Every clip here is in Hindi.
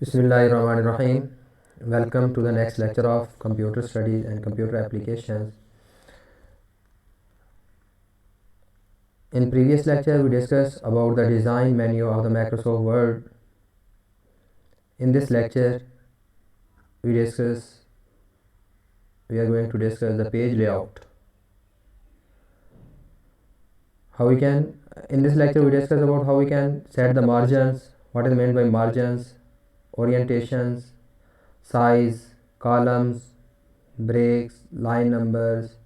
Bismillahirrahmanirrahim. Welcome to the next lecture of computer studies and computer applications. In previous lecture we discussed about the design menu of the Microsoft Word. In this lecture we are going to discuss the page layout. In this lecture we discuss about how we can set the margins, what is meant by margins, orientations, size, columns, breaks, line numbers,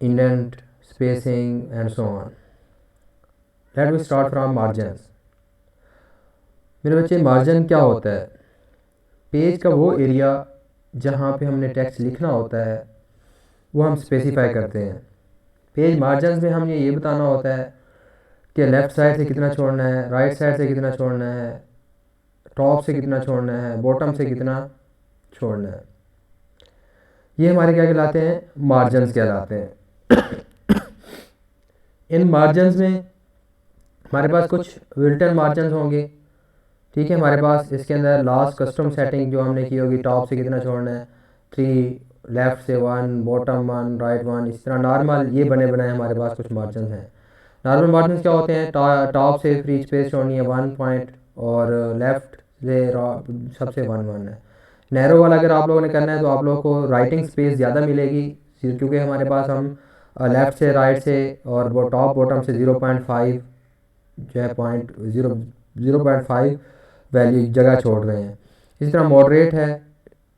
indent, spacing and so on. Let me start from margins. मेरे बच्चे, मार्जिन क्या होता है? पेज का वो एरिया जहाँ पे हमने टेक्स्ट लिखना होता है वो हम स्पेसिफाई करते हैं। पेज मार्जिन में हमने ये बताना होता है कि लेफ़्ट साइड से कितना छोड़ना है, राइट साइड से कितना छोड़ना है, टॉप से कितना छोड़ना है, बॉटम से कितना छोड़ना है। ये हमारे क्या कहलाते हैं? मार्जिन्स कहलाते हैं। इन मार्जिन्स में हमारे पास कुछ विल्टन मार्जिन्स होंगे, ठीक है। हमारे पास इसके अंदर लास्ट कस्टम सेटिंग जो हमने की होगी, टॉप से कितना छोड़ना है, 3, लेफ़्ट से 1, बॉटम 1, राइट 1, इस तरह नॉर्मल ये बने बनाए हमारे पास कुछ मार्जिन हैं। नॉर्मल मार्जिन क्या होते हैं? टॉप से फ्री स्पेस छोड़नी है 1 पॉइंट और लेफ़्ट से सबसे 1 है। नैरो वाला अगर आप लोगों ने करना है तो आप लोगों को राइटिंग स्पेस ज़्यादा मिलेगी, क्योंकि हमारे पास हम लेफ़्ट से राइट से और टॉप बॉटम से 0.5 जो है 0.5 वैल्यू जगह छोड़ रहे हैं। इस तरह मॉडरेट है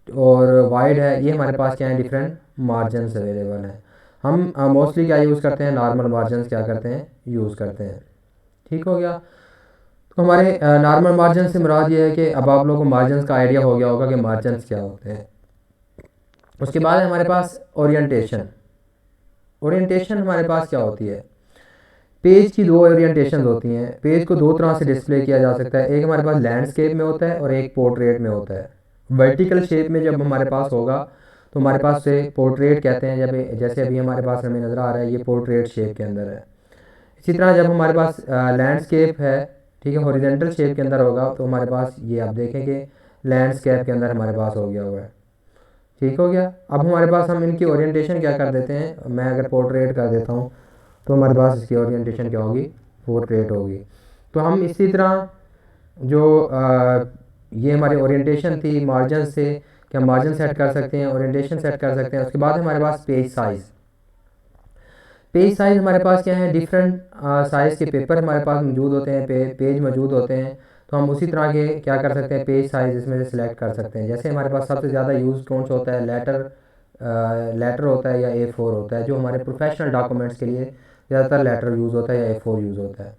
और वाइड है, ये हमारे पास क्या है? डिफरेंट मार्जिन्स अवेलेबल हैं। हम मोस्टली क्या यूज़ करते हैं? नॉर्मल मार्जिन्स क्या करते हैं? यूज़ करते हैं। ठीक हो गया। तो हमारे नॉर्मल मार्जिन से मुराद ये है कि अब आप लोगों को मार्जिन्स का आइडिया हो गया होगा कि मार्जिन्स क्या होते हैं। उसके बाद हमारे पास ओरिएंटेशन। ओरिएंटेशन हमारे पास क्या होती है? पेज की 2 ओरिएंटेशन होती हैं। पेज को 2 तरह से डिस्प्ले किया जा सकता है। एक हमारे पास लैंडस्केप में होता है और एक पोर्ट्रेट में होता है। वर्टिकल शेप में जब हमारे पास होगा तो हमारे पास से पोर्ट्रेट कहते हैं, जब जैसे अभी हमारे पास हमें नज़र आ रहा है ये पोर्ट्रेट शेप के अंदर है। इसी तरह जब हमारे पास लैंडस्केप है, ठीक है, हॉरिजॉन्टल शेप के अंदर होगा तो हमारे पास ये आप देखेंगे लैंडस्केप के अंदर हमारे पास हो गया हुआ है। ठीक हो गया। अब हमारे पास हम इनकी ओरिएंटेशन क्या कर देते हैं? मैं अगर पोर्ट्रेट कर देता हूँ तो हमारे पास इसकी ओरिएंटेशन क्या होगी? पोर्ट्रेट होगी। तो हम इसी तरह जो ये हमारी ओरिएंटेशन थी मार्जिन से, क्या मार्जिन सेट कर सकते हैं, ओरिएंटेशन सेट कर सकते हैं। उसके बाद हमारे पास पेज साइज़। पेज साइज़ हमारे पास क्या है? डिफरेंट साइज़ के पेपर हमारे पास मौजूद होते हैं, पेज मौजूद होते हैं। तो हम उसी तरह के क्या कर सकते हैं? पेज साइज़ इसमें से सिलेक्ट कर सकते हैं। जैसे हमारे पास सबसे ज़्यादा यूज़ कौन सा होता है? लेटर होता है या A4 होता है, जो हमारे प्रोफेशनल डॉक्यूमेंट्स के लिए ज़्यादातर लेटर यूज़ होता है या A4 यूज़ होता है।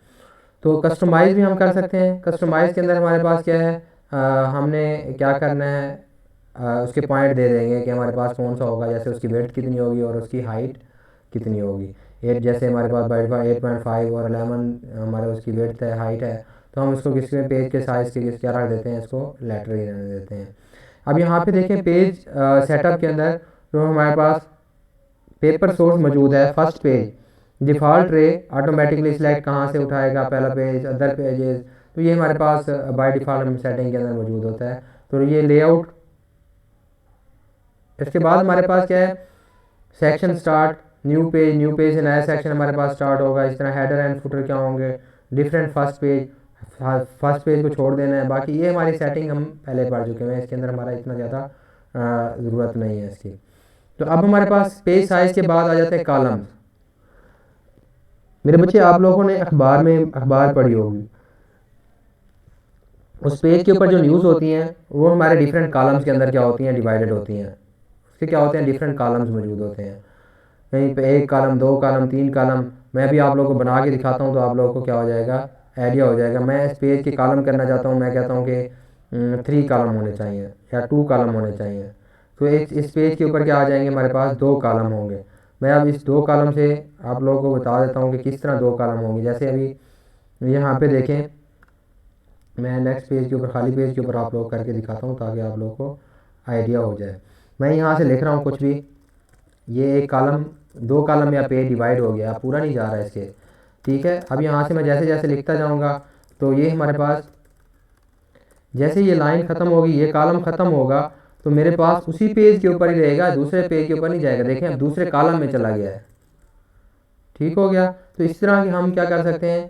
तो कस्टमाइज़ भी हम कर सकते हैं। कस्टमाइज़ के अंदर हमारे पास क्या है? हमने क्या करना है? उसके पॉइंट दे देंगे कि हमारे पास कौन सा होगा, जैसे उसकी विड्थ कितनी होगी और उसकी हाइट कितनी होगी। 8 जैसे हमारे पास बाई 8.5 और 11 हमारे उसकी विड्थ है, हाइट है, तो हम इसको किसी पेज के साइज़ के क्या रख देते हैं? इसको लेटर ही रहने देते हैं। अब यहाँ पे देखें पेज सेटअप के अंदर जो हमारे पास पेपर सोर्स मौजूद है, फर्स्ट पेज डिफ़ॉल्ट रे ऑटोमेटिकली सिलेक्ट कहाँ से उठाएगा, पहला पेज, अदर पेजेस, तो ये हमारे पास बाय डिफ़ॉल्ट सेटिंग के अंदर मौजूद होता है। तो ये लेआउट। इसके बाद हमारे पास क्या है? सेक्शन स्टार्ट, न्यू पेज से नया सेक्शन हमारे पास स्टार्ट होगा। इस तरह हेडर एंड फुटर क्या होंगे? डिफरेंट फर्स्ट पेज को छोड़ देना है। बाकी ये हमारी सेटिंग हम पहले पढ़ चुके हैं, इसके अंदर हमारा इतना ज़्यादा ज़रूरत नहीं है इसकी। तो अब हमारे पास पेज साइज़ के बाद आ जाते हैं कॉलम्स। मेरे बच्चे, आप लोगों ने अखबार पढ़ी होगी, उस पेज के ऊपर जो न्यूज़ होती हैं वो हमारे डिफरेंट कॉलम्स के अंदर क्या होती हैं? डिवाइडेड होती हैं। उसके क्या होते हैं? डिफरेंट कॉलम्स मौजूद होते हैं। कहीं पे 1 कॉलम, 2 कॉलम, 3 कॉलम। मैं भी आप लोगों को बना के दिखाता हूँ तो आप लोगों को क्या हो जाएगा? आइडिया हो जाएगा। मैं इस पेज के कॉलम करना चाहता हूँ, मैं कहता हूँ कि 3 कॉलम होने चाहिए या 2 कॉलम होने चाहिए। तो इस पेज के ऊपर क्या आ जाएंगे? हमारे पास 2 कॉलम होंगे। मैं अब इस 2 कॉलम से आप लोगों को बता देता हूँ कि किस तरह 2 कॉलम होंगे। जैसे अभी यहाँ पे देखें, मैं नेक्स्ट पेज के ऊपर, खाली पेज के ऊपर आप लोग करके दिखाता हूँ ताकि आप लोगों को आइडिया हो जाए। मैं यहाँ से लिख रहा हूँ कुछ भी, ये एक कॉलम, 2 कॉलम या पेज डिवाइड हो गया, पूरा नहीं जा रहा है इसके, ठीक है। अब यहाँ से मैं जैसे जैसे लिखता जाऊँगा तो ये हमारे पास जैसे ये लाइन ख़त्म होगी, ये कॉलम ख़त्म होगा, तो मेरे पास उसी पेज के ऊपर ही रहेगा, दूसरे पेज के ऊपर नहीं जाएगा। देखें अब दूसरे कॉलम में चला गया है। ठीक हो गया। तो इस तरह की हम क्या कर सकते हैं,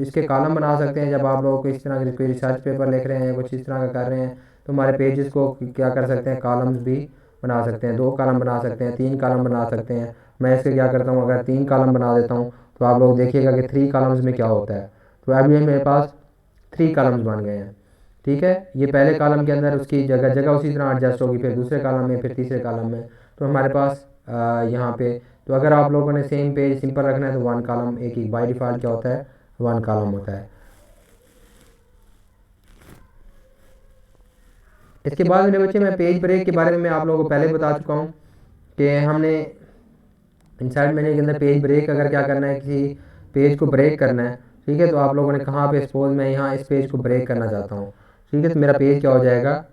इसके कॉलम बना सकते हैं। जब आप लोगों को इस तरह के कोई रिसर्च पेपर लिख रहे हैं, कुछ इस तरह का कर रहे हैं, तो हमारे पेजेस को क्या कर सकते हैं, कॉलम्स भी बना सकते हैं। 2 कॉलम बना सकते हैं, 3 कॉलम बना सकते हैं। मैं इसके क्या करता हूँ, अगर 3 कॉलम बना देता हूँ तो आप लोग देखिएगा कि 3 कॉलम्स में क्या होता है। तो अब ये मेरे पास 3 कॉलम्स बन गए हैं। ठीक है, ये पहले कॉलम के अंदर उसकी जगह जगह उसी तरह एडजस्ट होगी, फिर दूसरे कॉलम में, फिर तीसरे कॉलम में। तो हमारे पास यहाँ पे, तो अगर आप लोगों ने सेम पेज सिंपल रखना है तो 1 कॉलम, एक ही बाय डिफ़ॉल्ट क्या होता है, 1 कॉलम होता है। इसके बाद मेरे बच्चे, मैं पेज ब्रेक के बारे में मैं आप लोगों को पहले बता चुका हूँ कि हमने इंसर्ट मेन्यू के अंदर पेज ब्रेक अगर क्या करना है, किसी पेज को ब्रेक करना है, ठीक है, तो आप लोगों ने कहाँ पे, सपोज मैं यहाँ इस पेज को ब्रेक करना चाहता हूँ, ठीक है, तो मेरा पेज क्या हो जाएगा,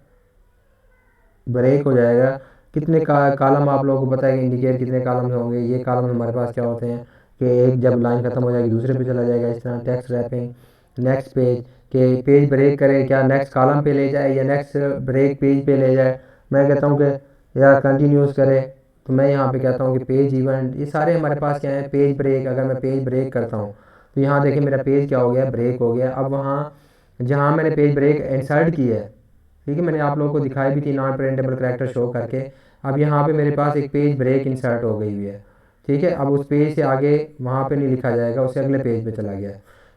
ब्रेक हो जाएगा। कितने कॉलम आप लोगों को पता है कि इंडिकेट कितने कॉलम होंगे। ये कॉलम हमारे पास क्या होते हैं कि एक जब लाइन ख़त्म हो जाएगी दूसरे पे चला जाएगा। इस तरह टेक्स्ट रैपिंग, नेक्स्ट पेज के पेज ब्रेक करे, क्या नेक्स्ट कॉलम पे ले जाए या नेक्स्ट ब्रेक पेज पे ले जाए। मैं कहता हूँ कि या कंटिन्यूस करे, तो मैं यहाँ पे कहता हूँ कि पेज इवेंट, ये सारे हमारे पास क्या है, पेज ब्रेक। अगर मैं पेज ब्रेक करता हूँ तो यहाँ देखिए मेरा पेज क्या हो गया, ब्रेक हो गया। अब वहाँ जहाँ मैंने पेज ब्रेक इंसर्ट की है, ठीक है, मैंने आप लोगों को दिखाई भी थी नॉन प्रिंटेबल कैरेक्टर शो करके। अब यहाँ पे मेरे पास एक पेज ब्रेक इंसर्ट हो गई हुई है। ठीक है, अब उस पेज से आगे वहाँ पे नहीं लिखा जाएगा, उससे अगले पेज पे चला गया।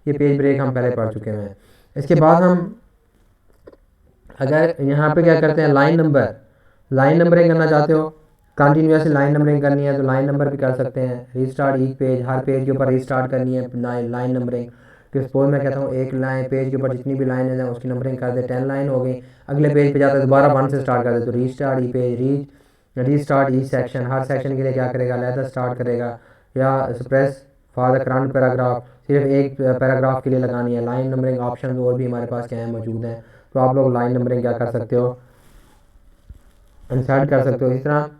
ये पेज ब्रेक हम पहले पढ़ चुके हैं। इसके बाद हम अगर यहाँ पे क्या करते हैं, लाइन नंबरिंग करना चाहते हो, कंटिन्यूसली लाइन नंबरिंग करनी है तो लाइन नंबर भी कर सकते हैं। रीस्टार्ट ईच पेज, हर पेज के ऊपर रीस्टार्ट करनी है लाइन नंबरिंग। तो सपोज मैं कहता हूँ एक लाइन पेज के ऊपर जितनी भी लाइन है उसकी नंबरिंग कर दे, 10 लाइन हो गई, अगले पेज पे जाता है दोबारा 1 से स्टार्ट कर दे, तो रीस्टार्ट ई पेज, रीस्टार्ट ई सेक्शन, हर सेक्शन के लिए क्या करेगा, अलग स्टार्ट करेगा। या स्प्रेस फॉर द करंट पैराग्राफ, सिर्फ एक पैराग्राफ के लिए लगानी है। लाइन नंबरिंग ऑप्शन और भी हमारे पास क्या है, मौजूद हैं। तो आप लोग लाइन नंबरिंग क्या कर सकते हो, इंसर्ट कर सकते हो। इस तरह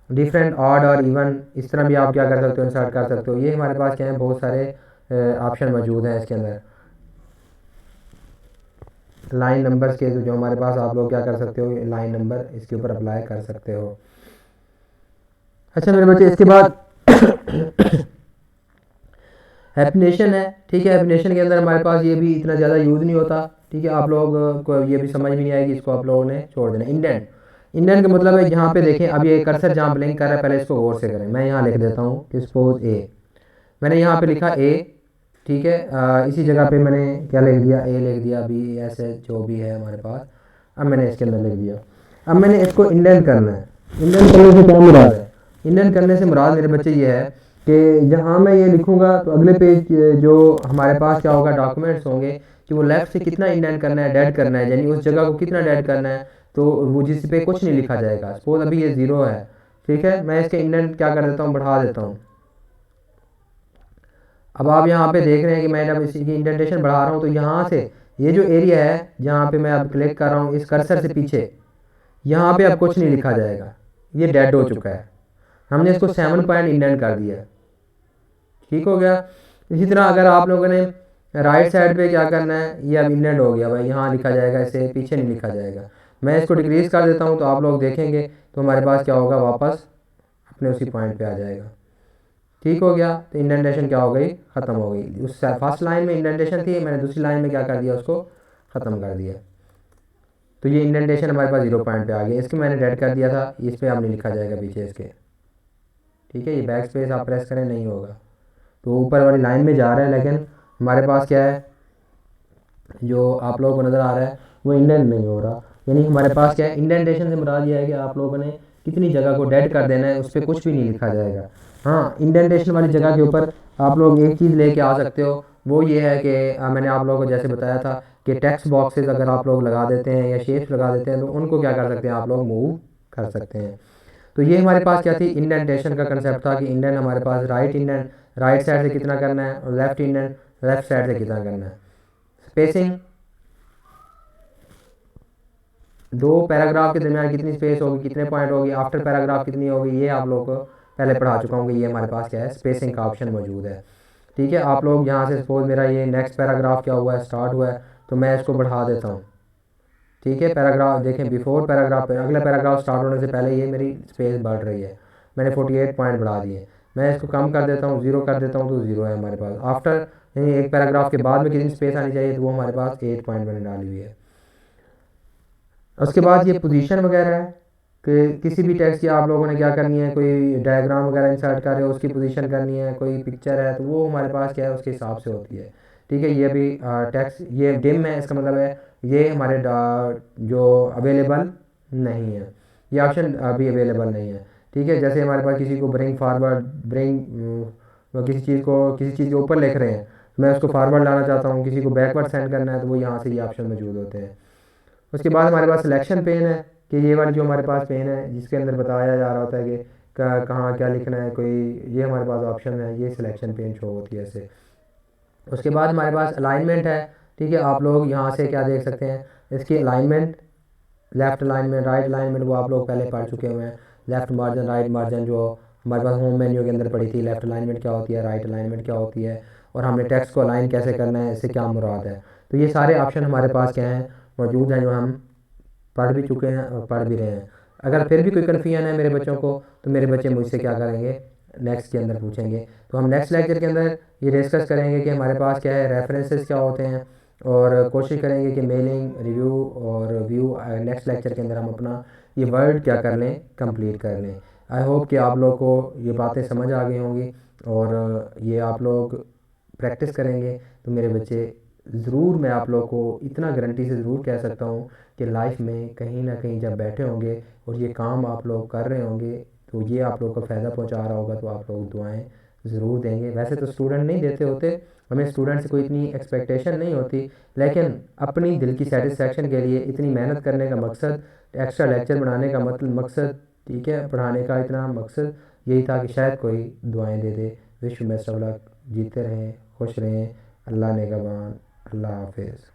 डिफरेंट ऑड और इवन, इस तरह भी आप क्या कर सकते हो, इंसर्ट कर सकते हो। ये हमारे पास क्या है, बहुत सारे ऑप्शन मौजूद हैं इसके अंदर। लाइन नंबर्स के जो हमारे पास, आप लोग क्या कर सकते हो, लाइन नंबर इसके ऊपर अप्लाई कर सकते हो। अच्छा मेरे बच्चे, इसके बाद हैप्नेशन है। ठीक है, हैप्नेशन के अंदर हमारे पास ये भी इतना ज़्यादा यूज़ नहीं होता। ठीक है, आप लोग को ये भी समझ में नहीं आएगी, इसको आप लोगों ने छोड़ देना। इंडेंट का मतलब है, यहाँ पे देखें अब ये कर्सर जहाँ ब्लिंक कर रहा है, पहले इसको गौर से करें। मैं यहाँ लिख देता हूँ कि सपोज ए, मैंने यहाँ पे लिखा ए, ठीक है, इसी जगह पे मैंने क्या लिख दिया, ए लिख दिया, बी ऐसे जो भी है हमारे पास। अब मैंने इसके अंदर लिख दिया। अब मैंने इसको इंडेंट करना है। इंडेंट करने से क्या मुराद है, इंडेंट करने से मुराद मेरे बच्चे ये है कि जहाँ मैं ये लिखूँगा तो अगले पेज जो हमारे पास क्या होगा, डॉक्यूमेंट्स होंगे, कि वो लेफ्ट से कितना इंडेंट करना है, डेड करना है, यानी उस जगह को कितना डेड करना है, तो वो जिस पे कुछ नहीं लिखा जाएगा। सपोज अभी ये 0 है, ठीक है, मैं इसके इंडेंट क्या कर देता हूँ, बढ़ा देता हूँ। अब आप यहाँ पे देख रहे हैं कि मैं जब इसकी इंडेंटेशन बढ़ा रहा हूँ तो यहाँ से ये जो एरिया है जहाँ पे मैं अब क्लिक कर रहा हूँ इस कर्सर से पीछे, यहाँ पे अब कुछ नहीं लिखा जाएगा, ये डेड हो चुका है। हमने इसको 7 पॉइंट इंडेंट कर दिया। ठीक हो गया। इसी तरह अगर आप लोगों ने राइट साइड पे क्या करना है, ये अब इंडेंट हो गया भाई, यहाँ लिखा जाएगा, इसे पीछे नहीं लिखा जाएगा। मैं इसको डिक्रीज कर देता हूँ तो आप लोग देखेंगे तो हमारे पास क्या होगा, वापस अपने उसी पॉइंट पे आ जाएगा। ठीक हो गया। तो इंडेंटेशन क्या हो गई, ख़त्म हो गई। उस फर्स्ट लाइन में इंडेंटेशन थी, मैंने दूसरी लाइन में क्या कर दिया, उसको ख़त्म कर दिया। तो ये इंडेंटेशन हमारे पास 0 पॉइंट पे आ गया। इसके मैंने डेड कर दिया था, इस पर अब नहीं लिखा जाएगा पीछे इसके। ठीक है, ये बैक स्पेस आप प्रेस करें नहीं होगा, तो ऊपर वाली लाइन में जा रहा है, लेकिन हमारे पास क्या है, जो आप लोगों को नज़र आ रहा है वो इंडेंट नहीं हो रहा। यानी हमारे पास क्या है, इंडेंटेशन से मुराद ये है कि आप लोगों ने कितनी जगह को डेड कर देना है, उस पर कुछ भी नहीं लिखा जाएगा। हाँ, इंडेंटेशन वाली जगह के ऊपर आप लोग एक चीज़ लेके आ सकते हो, वो ये है कि मैंने आप लोगों को जैसे बताया था कि टेक्स्ट बॉक्सेस अगर आप लोग लगा देते हैं या शेप्स लगा देते हैं तो उनको क्या कर सकते हैं, आप लोग मूव कर सकते हैं। तो ये हमारे पास क्या थी, इंडेंटेशन का कंसेप्ट था कि इंडेंट हमारे पास राइट इंडेंट राइट साइड से कितना करना है और लेफ्ट इंडेंट लेफ्ट साइड से कितना करना है। स्पेसिंग, 2 पैराग्राफ के दरमियान कितनी स्पेस होगी, कितने पॉइंट होगी, आफ्टर पैराग्राफ कितनी होगी, ये आप लोगों को पहले पढ़ा चुका हूँ कि ये हमारे पास क्या है, स्पेसिंग का ऑप्शन मौजूद है। ठीक है, आप लोग यहाँ से सपोज मेरा ये नेक्स्ट पैराग्राफ क्या हुआ है, स्टार्ट हुआ है, तो मैं इसको बढ़ा देता हूँ। ठीक है, पैराग्राफ देखें, बिफोर पैराग्राफ पे अगला पैराग्राफ स्टार्ट होने से पहले ये मेरी स्पेस बढ़ रही है, मैंने 48 पॉइंट बढ़ा दिए। मैं इसको कम कर देता हूँ, 0 कर देता हूँ, तो 0 है हमारे पास। आफ्टर यानी एक पैराग्राफ के बाद में कितनी स्पेस आनी चाहिए, तो वो हमारे पास 8 पॉइंट मैंने डाली हुई है। उसके बाद ये पोजीशन वगैरह है कि किसी भी टेक्स्ट की आप लोगों ने क्या करनी है, कोई डायग्राम वगैरह इंसर्ट कर रहे हो उसकी पोजीशन करनी है, कोई पिक्चर है तो वो हमारे पास क्या है उसके हिसाब से होती है। ठीक है, ये भी टेक्स्ट ये डिम है, इसका मतलब है ये हमारे जो अवेलेबल नहीं है, ये ऑप्शन अभी अवेलेबल नहीं है। ठीक है, जैसे हमारे पास किसी को ब्रिंग फारवर्ड, किसी चीज़ को किसी चीज़ के ऊपर लिख रहे हैं, मैं उसको फारवर्ड लाना चाहता हूँ, किसी को बैकवर्ड सेंड करना है, तो वो यहाँ से ये ऑप्शन मौजूद होते हैं। उसके बाद हमारे पास सिलेक्शन पेन है कि ये वाली जो हमारे पास पेन है जिसके अंदर बताया जा रहा होता है कि कहाँ क्या लिखना है, कोई ये हमारे पास ऑप्शन है, ये सिलेक्शन पेन शो होती है ऐसे। उसके बाद हमारे पास अलाइनमेंट है। ठीक है, आप लोग यहाँ से क्या देख सकते हैं, इसकी alignment, left alignment, right alignment, वो आप लोग पहले पढ़ चुके हुए हैं। लेफ्ट मार्जिन, राइट मार्जिन जो हमारे पास होम मेन्यू के अंदर पड़ी थी, लेफ्ट अलाइनमेंट क्या होती है, राइट अलाइनमेंट क्या होती है, और हमने टेक्स्ट को अलाइन कैसे करना है, इससे क्या मुराद है। तो ये सारे ऑप्शन हमारे पास क्या हैं, मौजूद हैं, जो हम पढ़ भी चुके हैं और पढ़ भी रहे हैं। अगर फिर भी कोई कन्फ्यूजन है मेरे बच्चों को, तो मेरे बच्चे मुझसे क्या करेंगे, नेक्स्ट के अंदर पूछेंगे। तो हम नेक्स्ट लेक्चर के अंदर ये डिस्कस करेंगे कि हमारे पास क्या है, रेफरेंसेस क्या होते हैं, और कोशिश करेंगे कि मेलिंग, रिव्यू और व्यू नेक्स्ट लेक्चर के अंदर हम अपना ये वर्ड क्या कर लें, कंप्लीट कर लें। आई होप कि आप लोग को ये बातें समझ आ गई होंगी, और ये आप लोग प्रैक्टिस करेंगे तो मेरे बच्चे ज़रूर, मैं आप लोग को इतना गारंटी से ज़रूर कह सकता हूँ कि लाइफ में कहीं ना कहीं जब बैठे होंगे और ये काम आप लोग कर रहे होंगे, तो ये आप लोग को फ़ायदा पहुँचा रहा होगा, तो आप लोग दुआएं ज़रूर देंगे। वैसे तो स्टूडेंट नहीं देते होते, हमें स्टूडेंट से कोई इतनी एक्सपेक्टेशन नहीं होती, लेकिन अपनी दिल की सेटिस्फेक्शन के लिए इतनी मेहनत करने का मकसद, एक्स्ट्रा लेक्चर बनाने का मतलब मकसद, ठीक है, पढ़ाने का इतना मकसद यही था कि शायद कोई दुआएं दे दे। विश बेस्ट ऑफ लक, जीते रहें, खुश रहें, अल्लाह नेगहबान, अल्लाह हाफिज़।